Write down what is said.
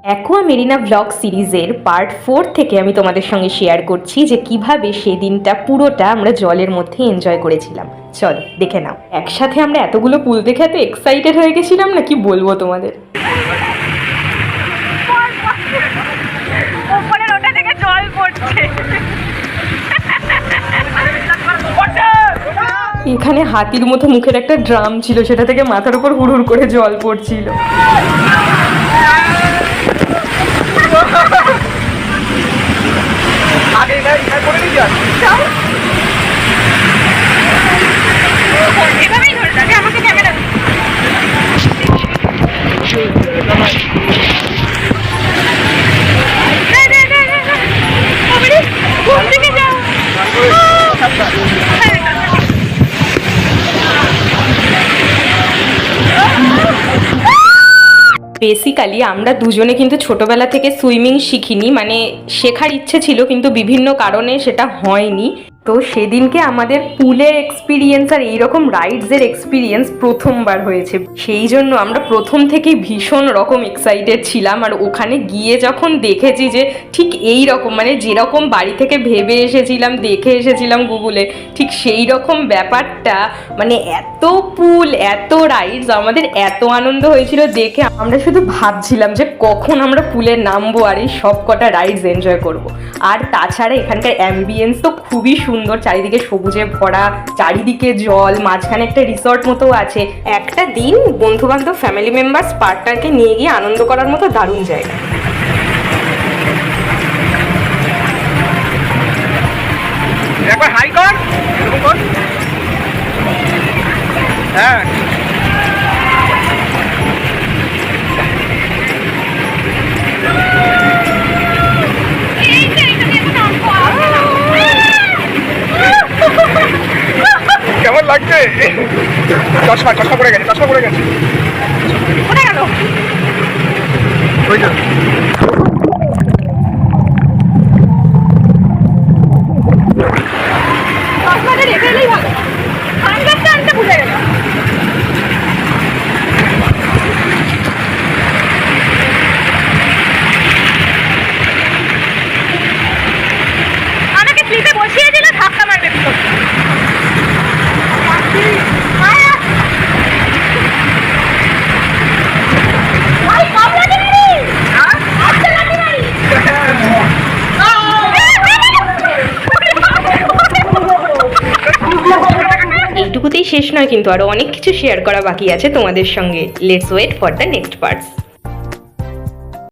Aqua Marina blog সিরিজের part 4 থেকে আমি তোমাদের সঙ্গে শেয়ার করছি যে কিভাবে সেদিনটা পুরোটা আমরা জলের মধ্যে এনজয় করেছিলাম। চল দেখে নাও। একসাথে আমরা এতগুলো পুল দেখে এত এক্সাইটেড হয়ে গেছিলাম না, কি বলবো তোমাদের। এখানে হাতির মতো মুখের একটা ড্রাম ছিল, সেটা থেকে মাথার উপর হুড় করে জল পড়ছিল। বেসিক্যালি আমরা দুজনে কিন্তু ছোটবেলা থেকে সুইমিং শিখিনি, মানে শেখার ইচ্ছে ছিল কিন্তু বিভিন্ন কারণে সেটা হয়নি। তো সেদিনকে আমাদের পুলের এক্সপিরিয়েন্স আর এইরকম রাইডসের এক্সপিরিয়েন্স প্রথমবার হয়েছে, সেই জন্য আমরা প্রথম থেকেই ভীষণ রকম এক্সাইটেড ছিলাম। আর ওখানে গিয়ে যখন দেখেছি যে ঠিক এই রকম, মানে যেরকম বাড়ি থেকে ভেবে এসেছিলাম, দেখে এসেছিলাম গুগলে, ঠিক সেই রকম ব্যাপারটা, মানে এত পুল, এত রাইডস, আমাদের এত আনন্দ হয়েছিল দেখে। আমরা শুধু ভাবছিলাম যে কখন আমরা পুলে নামবো আর এই সব কটা রাইডস এনজয় করব। আর তাছাড়া এখানকার অ্যাম্বিয়েন্স তো খুবই সুন্দর, চারিদিকে সবুজে ভরা, চারিদিকে জল, মাঝখানে একটা রিসর্ট মতো আছে। একটা দিন বন্ধু বান্ধব, ফ্যামিলি মেম্বার্স, পার্টনারকে নিয়ে গিয়ে আনন্দ করার মতো দারুণ জায়গা। একবার হাই কর, এরকম কর। হ্যাঁ, কেমন লাগছে? চশমা পড়ে গেছে, চশমা পড়ে গেছে, পড়ে গেল। ওই তো চশমাটা রেখে এলেই ভালো, সানগ্লাসটা আনতে ভুলে গেলাম। আমাকে স্লিপে বসিয়ে দিলে ধাক্কা মারবে পিছন। এইটুকুতেই শেষ নয়, কিন্তু আরো অনেক কিছু শেয়ার করা বাকি আছে তোমাদের সঙ্গে। Let's wait for the next parts.